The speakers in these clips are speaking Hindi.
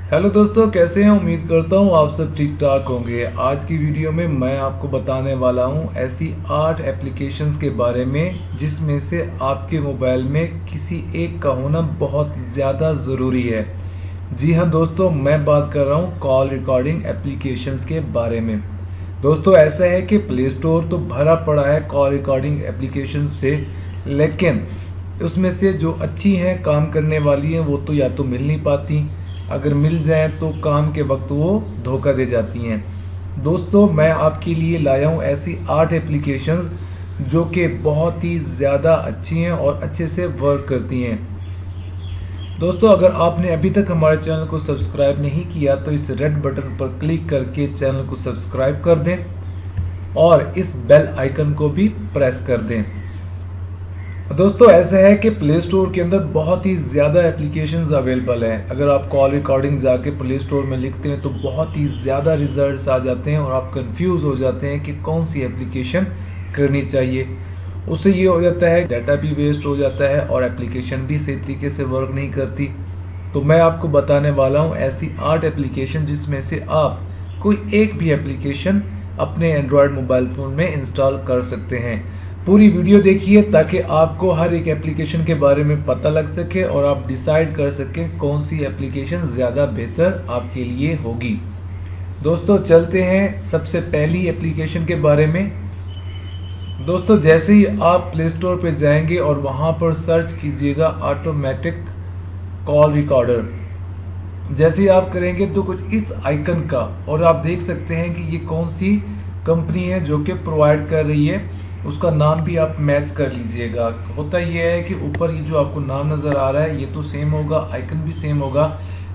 हेलो दोस्तों, कैसे हैं? उम्मीद करता हूँ आप सब ठीक ठाक होंगे। आज की वीडियो में मैं आपको बताने वाला हूँ ऐसी 8 एप्लीकेशंस के बारे में जिसमें से आपके मोबाइल में किसी एक का होना बहुत ज़्यादा ज़रूरी है। जी हाँ दोस्तों, मैं बात कर रहा हूँ कॉल रिकॉर्डिंग एप्लीकेशंस के बारे में। दोस्तों, ऐसा है कि प्ले स्टोर तो भरा पड़ा है कॉल रिकॉर्डिंग एप्लीकेशंस से, लेकिन उसमें से जो अच्छी हैं, काम करने वाली हैं, वो तो या तो मिल नहीं पाती, अगर मिल जाएं तो काम के वक्त वो धोखा दे जाती हैं। दोस्तों, मैं आपके लिए लाया हूँ ऐसी 8 एप्लीकेशंस जो कि बहुत ही ज़्यादा अच्छी हैं और अच्छे से वर्क करती हैं। दोस्तों, अगर आपने अभी तक हमारे चैनल को सब्सक्राइब नहीं किया तो इस रेड बटन पर क्लिक करके चैनल को सब्सक्राइब कर दें और इस बेल आइकन को भी प्रेस कर दें। दोस्तों, ऐसा है कि प्ले स्टोर के अंदर बहुत ही ज़्यादा एप्लीकेशंस अवेलेबल हैं। अगर आप कॉल रिकॉर्डिंग जाके प्ले स्टोर में लिखते हैं तो बहुत ही ज़्यादा रिजल्ट्स आ जाते हैं और आप कंफ्यूज हो जाते हैं कि कौन सी एप्लीकेशन करनी चाहिए। उससे ये हो जाता है डाटा भी वेस्ट हो जाता है और एप्लीकेशन भी सही तरीके से वर्क नहीं करती। तो मैं आपको बताने वाला हूँ ऐसी 8 एप्लीकेशन जिसमें से आप कोई एक भी एप्लीकेशन अपने एंड्रॉयड मोबाइल फ़ोन में इंस्टॉल कर सकते हैं। पूरी वीडियो देखिए ताकि आपको हर एक एप्लीकेशन के बारे में पता लग सके और आप डिसाइड कर सकें कौन सी एप्लीकेशन ज़्यादा बेहतर आपके लिए होगी। दोस्तों, चलते हैं सबसे पहली एप्लीकेशन के बारे में। दोस्तों, जैसे ही आप प्ले स्टोर पे जाएंगे और वहाँ पर सर्च कीजिएगा ऑटोमेटिक कॉल रिकॉर्डर। जैसे ही आप करेंगे तो कुछ इस आइकन का, और आप देख सकते हैं कि ये कौन सी कंपनी है जो कि प्रोवाइड कर रही है, उसका नाम भी आप मैच कर लीजिएगा। होता ये है कि ऊपर ये जो आपको नाम नज़र आ रहा है ये तो सेम होगा, आइकन भी सेम होगा,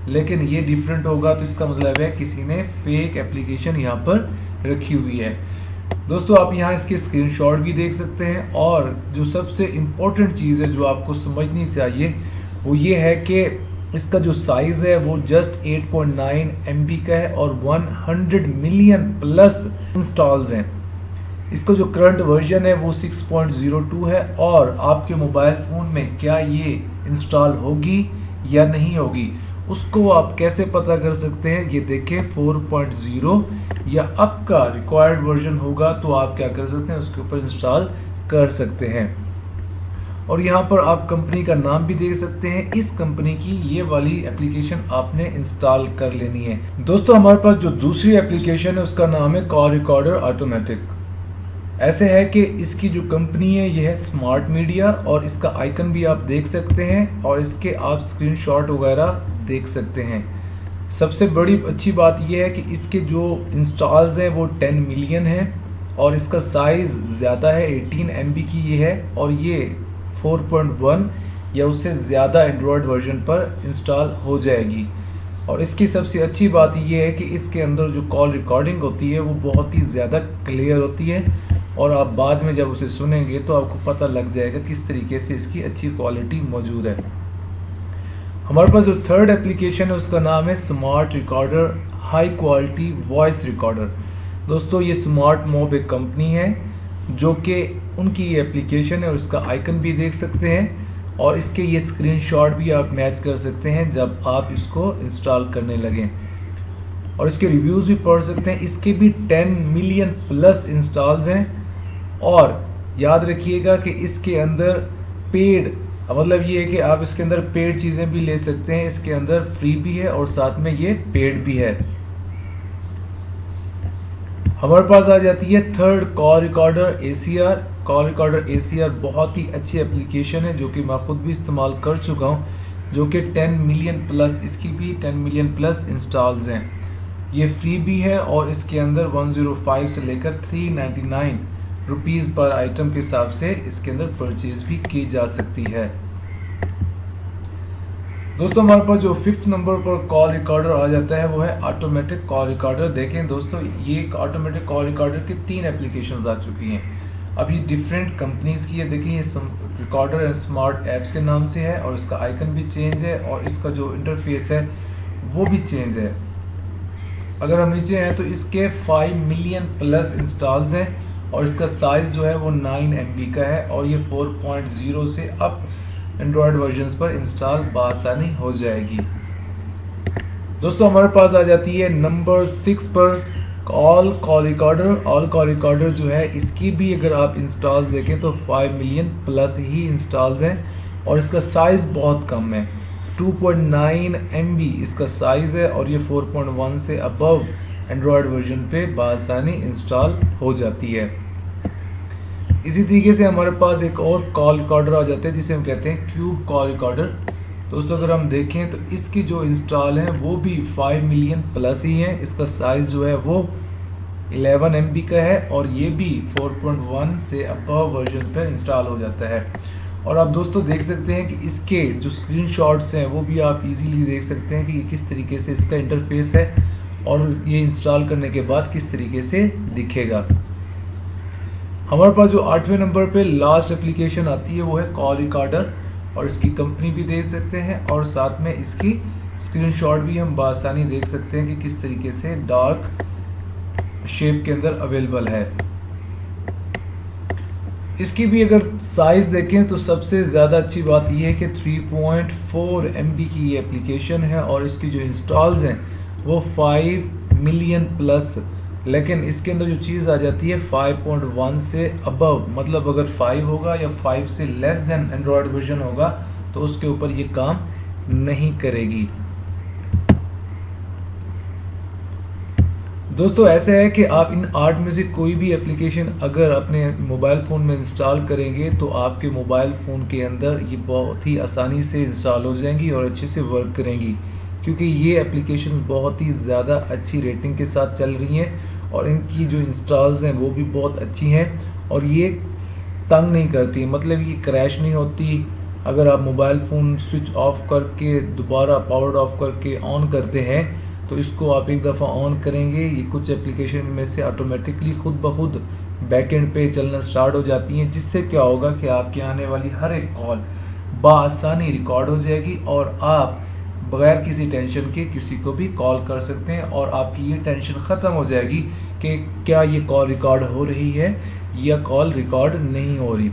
लेकिन ये डिफरेंट होगा, तो इसका मतलब है किसी ने फेक एप्लीकेशन यहाँ पर रखी हुई है। दोस्तों, आप यहाँ इसके स्क्रीनशॉट भी देख सकते हैं और जो सबसे इम्पोर्टेंट चीज़ है जो आपको समझनी चाहिए वो ये है कि इसका जो साइज़ है वो जस्ट 8.9 MB का है और 100 मिलियन प्लस इंस्टॉल्स हैं। इसका जो करंट वर्जन है वो 6.02 है और आपके मोबाइल फ़ोन में क्या ये इंस्टॉल होगी या नहीं होगी उसको आप कैसे पता कर सकते हैं। ये देखें 4.0 या अप का रिक्वायर्ड वर्जन होगा तो आप क्या कर सकते हैं, उसके ऊपर इंस्टॉल कर सकते हैं। और यहाँ पर आप कंपनी का नाम भी देख सकते हैं। इस कंपनी की ये वाली एप्लीकेशन आपने इंस्टॉल कर लेनी है। दोस्तों, हमारे पास जो दूसरी एप्लीकेशन है उसका नाम है कॉल रिकॉर्डर ऑटोमेटिक। ऐसे है कि इसकी जो कंपनी है ये है स्मार्ट मीडिया और इसका आइकन भी आप देख सकते हैं और इसके आप स्क्रीनशॉट वगैरह देख सकते हैं। सबसे बड़ी अच्छी बात यह है कि इसके जो इंस्टॉल्स हैं वो 10 मिलियन हैं और इसका साइज़ ज़्यादा है, 18 MB की ये है और ये 4.1 या उससे ज़्यादा एंड्रॉयड वर्जन पर इंस्टॉल हो जाएगी। और इसकी सबसे अच्छी बात यह है कि इसके अंदर जो कॉल रिकॉर्डिंग होती है वो बहुत ही ज़्यादा क्लियर होती है और आप बाद में जब उसे सुनेंगे तो आपको पता लग जाएगा किस तरीके से इसकी अच्छी क्वालिटी मौजूद है। हमारे पास जो थर्ड एप्लीकेशन है उसका नाम है smart recorder high quality voice recorder. दोस्तों, ये स्मार्ट मोब एक कंपनी है जो कि उनकी ये एप्लीकेशन है और इसका आइकन भी देख सकते हैं और इसके ये स्क्रीनशॉट भी आप मैच कर सकते हैं जब आप इसको इंस्टॉल करने लगें और इसके रिव्यूज़ भी पढ़ सकते हैं। इसके भी 10 मिलियन प्लस इंस्टॉल्स हैं और याद रखिएगा कि इसके अंदर पेड, मतलब ये है कि आप इसके अंदर पेड चीज़ें भी ले सकते हैं। इसके अंदर फ्री भी है और साथ में ये पेड भी है। हमारे पास आ जाती है third call recorder ACR। Call recorder ACR बहुत ही अच्छी एप्लीकेशन है जो कि मैं खुद भी इस्तेमाल कर चुका हूँ, जो कि 10 मिलियन प्लस, इसकी भी 10 मिलियन प्लस इंस्टॉल्स हैं। ये फ्री भी है और इसके अंदर 105 से लेकर 399 रुपीज़ पर आइटम के हिसाब से इसके अंदर परचेज भी की जा सकती है। दोस्तों, हमारे पास जो 5th नंबर पर कॉल रिकॉर्डर आ जाता है वो है ऑटोमेटिक कॉल रिकॉर्डर। देखें दोस्तों, ये ऑटोमेटिक कॉल रिकॉर्डर की 3 एप्लीकेशंस आ चुकी हैं। अब ये डिफरेंट कंपनीज की है। देखिए, ये रिकॉर्डर एंड स्मार्ट ऐप्स के नाम से है और इसका आइकन भी चेंज है और इसका जो इंटरफेस है वो भी चेंज है। अगर हम नीचे हैं तो इसके 5 मिलियन प्लस इंस्टॉल्स हैं और इसका साइज़ जो है वो 9 MB का है और ये 4.0 से अप एंड्रॉयड वर्जन्स पर इंस्टॉल बआसानी हो जाएगी। दोस्तों हमारे पास आ जाती है नंबर 6 पर all call recorder. All call recorder जो है इसकी भी अगर आप इंस्टॉल्स देखें तो 5 मिलियन प्लस ही इंस्टॉल्स हैं और इसका साइज़ बहुत कम है। 2.9 MB इसका साइज़ है और ये 4.1 से अबव एंड्रॉयड वर्जन पे बआसानी इंस्टॉल हो जाती है। इसी तरीके से हमारे पास एक और कॉल रिकॉर्डर आ जाता है जिसे हम कहते हैं क्यूब कॉल रिकॉर्डर। दोस्तों अगर हम देखें तो इसकी जो इंस्टॉल हैं वो भी 5 मिलियन प्लस ही हैं। इसका साइज़ जो है वो 11 MB का है और ये भी 4.1 से अबव वर्जन पर इंस्टॉल हो जाता है। और आप दोस्तों देख सकते हैं कि इसके जो स्क्रीनशॉट्स हैं वो भी आप इजीली देख सकते हैं कि किस तरीके से इसका इंटरफेस है और ये इंस्टॉल करने के बाद किस तरीके से दिखेगा। हमारे पास जो 8वें नंबर पे लास्ट एप्लीकेशन आती है वो है कॉल रिकॉर्डर और इसकी कंपनी भी देख सकते हैं और साथ में इसकी स्क्रीनशॉट भी हम बआसानी देख सकते हैं कि किस तरीके से डार्क शेप के अंदर अवेलेबल है। इसकी भी अगर साइज़ देखें तो सबसे ज़्यादा अच्छी बात यह है कि 3.4 MB की ये एप्लीकेशन है और इसकी जो इंस्टॉल्स हैं वो 5 मिलियन प्लस, लेकिन इसके अंदर जो चीज़ आ जाती है 5.1 से अबव, मतलब अगर 5 होगा या 5 से लेस देन एंड्रॉयड वर्जन होगा तो उसके ऊपर ये काम नहीं करेगी। दोस्तों ऐसा है कि आप इन 8 में से कोई भी एप्लीकेशन अगर अपने मोबाइल फ़ोन में इंस्टॉल करेंगे तो आपके मोबाइल फ़ोन के अंदर ये बहुत ही आसानी से इंस्टॉल हो जाएंगी और अच्छे से वर्क करेंगी, क्योंकि ये एप्लीकेशन बहुत ही ज़्यादा अच्छी रेटिंग के साथ चल रही हैं और इनकी जो इंस्टॉल्स हैं वो भी बहुत अच्छी हैं और ये तंग नहीं करती, मतलब ये क्रैश नहीं होती। अगर आप मोबाइल फ़ोन स्विच ऑफ करके दोबारा पावर ऑफ करके ऑन करते हैं तो इसको आप एक दफ़ा ऑन करेंगे, ये कुछ एप्लीकेशन में से ऑटोमेटिकली खुद ब खुद बैकएंड पे चलना स्टार्ट हो जाती हैं, जिससे क्या होगा कि आपके आने वाली हर एक कॉल बआसानी रिकॉर्ड हो जाएगी और आप बगैर किसी टेंशन के किसी को भी कॉल कर सकते हैं और आपकी ये टेंशन ख़त्म हो जाएगी कि क्या ये कॉल रिकॉर्ड हो रही है या कॉल रिकॉर्ड नहीं हो रही।